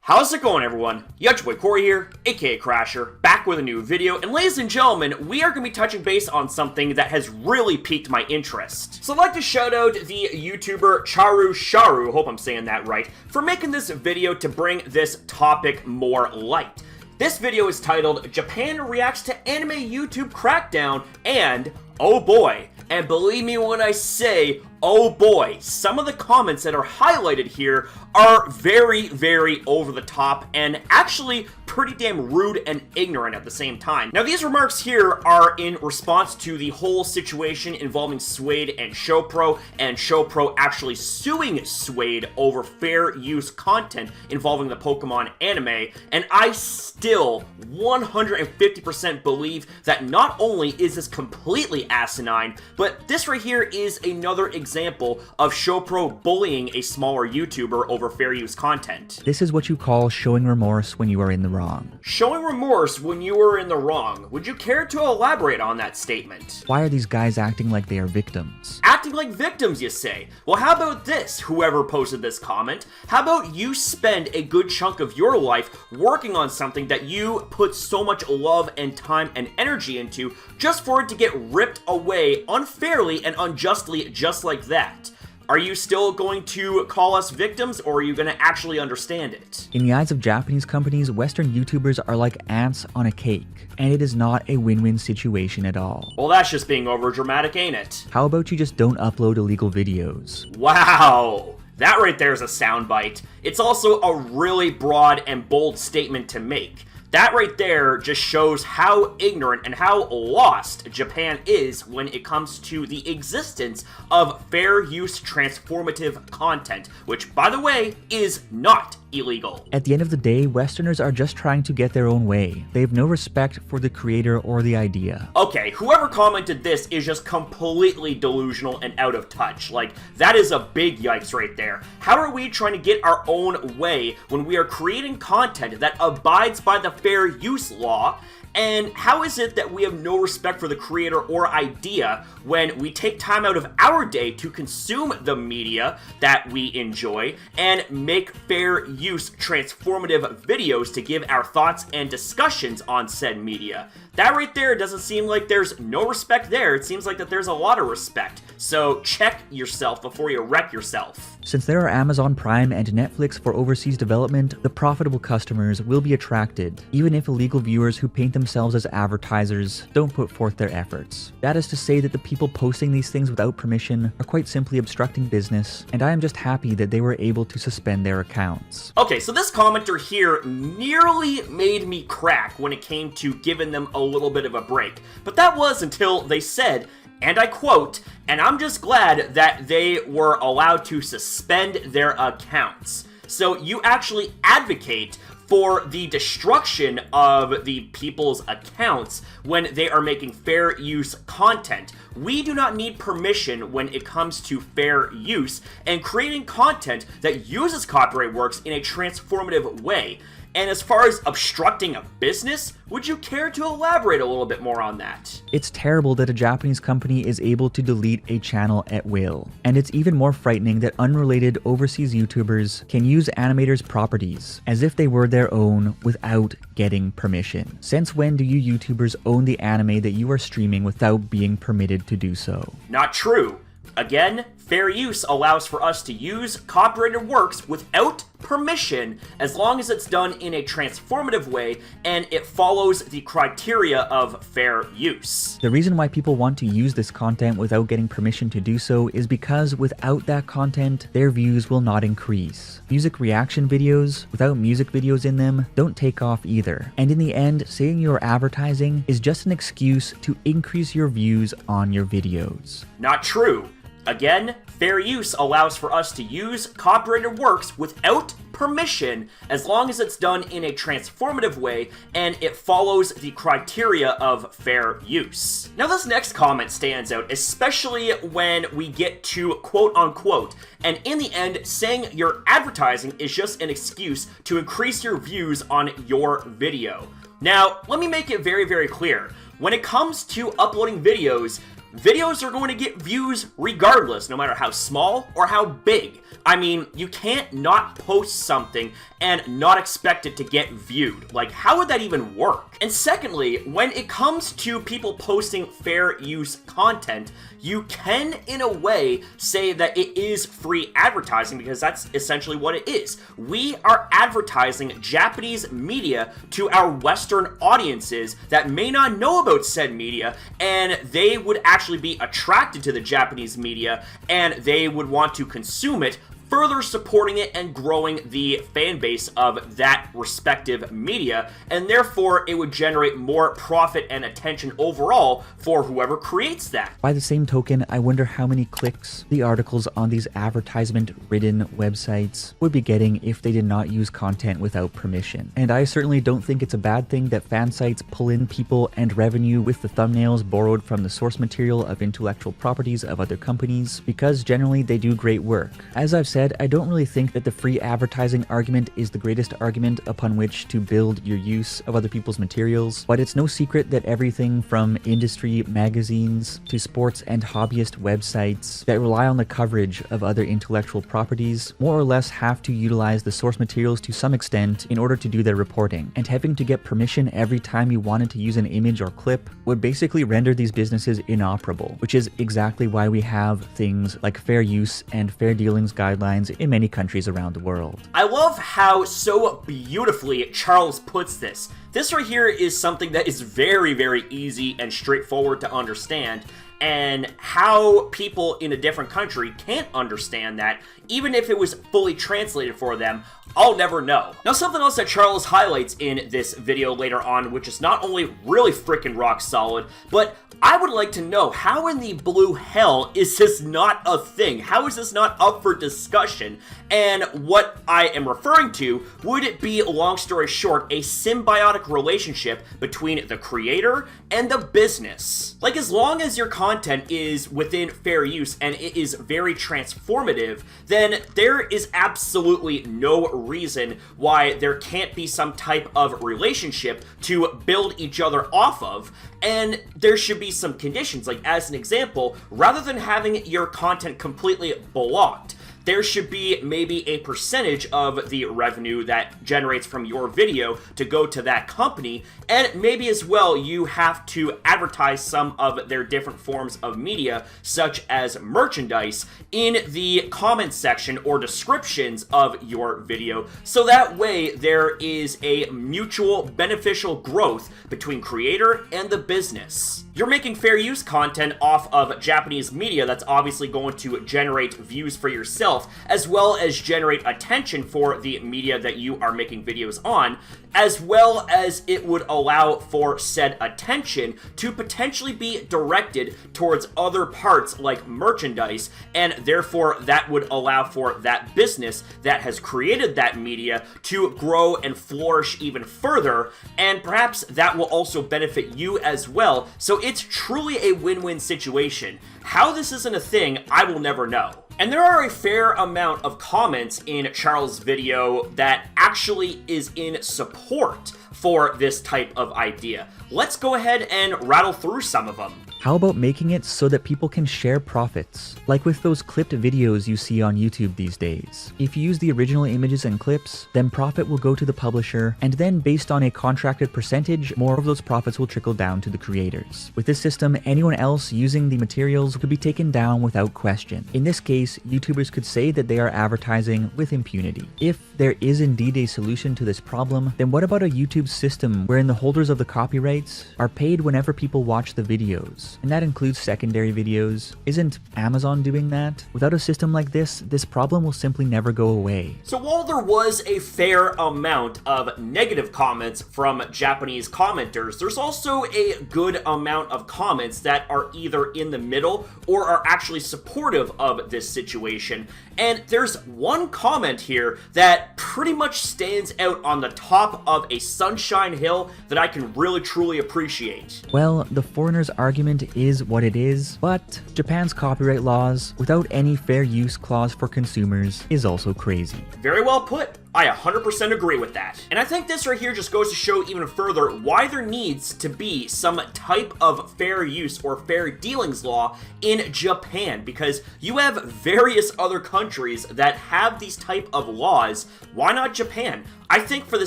How's it going, everyone? Your boy Corey here, aka Crasher, back with a new video, and ladies and gentlemen, we are going to be touching base on something that has really piqued my interest. So I'd like to shout out the YouTuber Charusharu, hope I'm saying that right, for making this video to bring this topic more light. This video is titled, Japan Reacts to Anime YouTube Crackdown, and oh boy, and believe me when I say, oh boy, some of the comments that are highlighted here are very, very over the top and actually pretty damn rude and ignorant at the same time. Now, these remarks here are in response to the whole situation involving Suede and ShowPro, and ShowPro actually suing Suede over fair use content involving the Pokemon anime, and I still 150% believe that not only is this completely asinine, but this right here is another example of ShowPro bullying a smaller YouTuber over fair use content. This is what you call showing remorse when you are in the wrong. Showing remorse when you are in the wrong. Would you care to elaborate on that statement? Why are these guys acting like they are victims? Acting like victims, you say? Well, how about this, whoever posted this comment? How about you spend a good chunk of your life working on something that you put so much love and time and energy into just for it to get ripped away unfairly and unjustly just like that? Are you still going to call us victims, or are you going to actually understand it? In the eyes of Japanese companies, Western YouTubers are like ants on a cake, and it is not a win-win situation at all. Well, that's just being overdramatic, ain't it? How about you just don't upload illegal videos? Wow! That right there is a soundbite. It's also a really broad and bold statement to make. That right there just shows how ignorant and how lost Japan is when it comes to the existence of fair use transformative content, which, by the way, is not illegal. At the end of the day, Westerners are just trying to get their own way. They have no respect for the creator or the idea. Okay, whoever commented this is just completely delusional and out of touch. Like, that is a big yikes right there. How are we trying to get our own way when we are creating content that abides by the fair use law? And how is it that we have no respect for the creator or idea when we take time out of our day to consume the media that we enjoy and make fair use transformative videos to give our thoughts and discussions on said media? That right there doesn't seem like there's no respect there. It seems like that there's a lot of respect. So check yourself before you wreck yourself. Since there are Amazon Prime and Netflix for overseas development, the profitable customers will be attracted, even if illegal viewers who paint themselves as advertisers don't put forth their efforts. That is to say that the people posting these things without permission are quite simply obstructing business, and I am just happy that they were able to suspend their accounts. Okay, so this commenter here nearly made me crack when it came to giving them a little bit of a break, but that was until they said, and I quote, "And I'm just glad that they were allowed to suspend their accounts." So you actually advocate for the destruction of the people's accounts when they are making fair use content. We do not need permission when it comes to fair use and creating content that uses copyright works in a transformative way. And as far as obstructing a business, would you care to elaborate a little bit more on that? It's terrible that a Japanese company is able to delete a channel at will. And it's even more frightening that unrelated overseas YouTubers can use animators' properties as if they were their own without getting permission. Since when do you YouTubers own the anime that you are streaming without being permitted to do so? Not true. Again, fair use allows for us to use copyrighted works without permission as long as it's done in a transformative way and it follows the criteria of fair use. The reason why people want to use this content without getting permission to do so is because without that content, their views will not increase. Music reaction videos without music videos in them don't take off either. And in the end, saying you're advertising is just an excuse to increase your views on your videos. Not true. Again, fair use allows for us to use copyrighted works without permission as long as it's done in a transformative way and it follows the criteria of fair use. Now this next comment stands out, especially when we get to quote unquote, and in the end saying your advertising is just an excuse to increase your views on your video. Now, let me make it very, very clear. When it comes to uploading videos, videos are going to get views regardless, no matter how small or how big. I mean, you can't not post something and not expect it to get viewed. Like, how would that even work? And secondly, when it comes to people posting fair use content, you can, in a way, say that it is free advertising, because that's essentially what it is. We are advertising Japanese media to our Western audiences that may not know about said media, and they would actually be attracted to the Japanese media, and they would want to consume it, further supporting it and growing the fan base of that respective media, and therefore it would generate more profit and attention overall for whoever creates that. By the same token, I wonder how many clicks the articles on these advertisement-ridden websites would be getting if they did not use content without permission. And I certainly don't think it's a bad thing that fan sites pull in people and revenue with the thumbnails borrowed from the source material of intellectual properties of other companies, because generally they do great work. As I've said, I don't really think that the free advertising argument is the greatest argument upon which to build your use of other people's materials, but it's no secret that everything from industry magazines to sports and hobbyist websites that rely on the coverage of other intellectual properties more or less have to utilize the source materials to some extent in order to do their reporting, and having to get permission every time you wanted to use an image or clip would basically render these businesses inoperable, which is exactly why we have things like fair use and fair dealings guidelines in many countries around the world. I love how so beautifully Charles puts this. This right here is something that is very, very easy and straightforward to understand, and how people in a different country can't understand that, even if it was fully translated for them, I'll never know. Now, something else that Charles highlights in this video later on, which is not only really freaking rock solid, but I would like to know, how in the blue hell is this not a thing? How is this not up for discussion? And what I am referring to would it be, long story short, a symbiotic relationship between the creator and the business. Like, as long as your content is within fair use and it is very transformative, then there is absolutely no reason why there can't be some type of relationship to build each other off of, and there should be some conditions. Like, as an example, rather than having your content completely blocked, there should be maybe a percentage of the revenue that generates from your video to go to that company, and maybe as well you have to advertise some of their different forms of media, such as merchandise, in the comment section or descriptions of your video, so that way there is a mutual beneficial growth between creator and the business. You're making fair use content off of Japanese media that's obviously going to generate views for yourself, as well as generate attention for the media that you are making videos on, as well as it would allow for said attention to potentially be directed towards other parts like merchandise, and therefore that would allow for that business that has created that media to grow and flourish even further, and perhaps that will also benefit you as well. So it's truly a win-win situation. How this isn't a thing, I will never know. And there are a fair amount of comments in Charles' video that actually is in support for this type of idea. Let's go ahead and rattle through some of them. How about making it so that people can share profits? Like with those clipped videos you see on YouTube these days. If you use the original images and clips, then profit will go to the publisher, and then based on a contracted percentage, more of those profits will trickle down to the creators. With this system, anyone else using the materials could be taken down without question. In this case, YouTubers could say that they are advertising with impunity. If there is indeed a solution to this problem, then what about a YouTube system wherein the holders of the copyrights are paid whenever people watch the videos? And that includes secondary videos. Isn't Amazon doing that? Without a system like this problem will simply never go away. So while there was a fair amount of negative comments from Japanese commenters, there's also a good amount of comments that are either in the middle or are actually supportive of this situation. And there's one comment here that pretty much stands out on the top of a sunshine hill that I can really truly appreciate. Well, the foreigner's argument is what it is, but Japan's copyright laws, without any fair use clause for consumers, is also crazy. Very well put. I 100% agree with that. And I think this right here just goes to show even further why there needs to be some type of fair use or fair dealings law in Japan, because you have various other countries that have these type of laws. Why not Japan? I think for the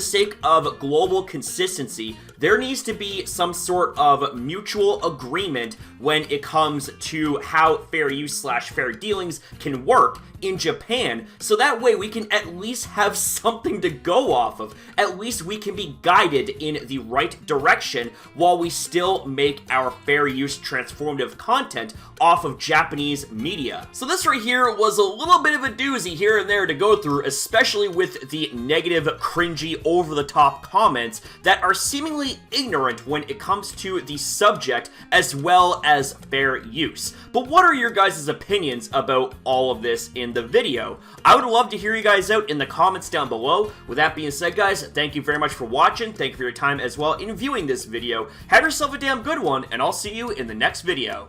sake of global consistency, there needs to be some sort of mutual agreement when it comes to how fair use / fair dealings can work in Japan, so that way we can at least have something to go off of. At least we can be guided in the right direction while we still make our fair use transformative content off of Japanese media. So this right here was a little bit of a doozy here and there to go through, especially with the negative, cringy, over-the-top comments that are seemingly ignorant when it comes to the subject as well as fair use. But what are your guys' opinions about all of this in the video? I would love to hear you guys out in the comments down below. With that being said, guys, thank you very much for watching. Thank you for your time as well in viewing this video. Have yourself a damn good one, and I'll see you in the next video.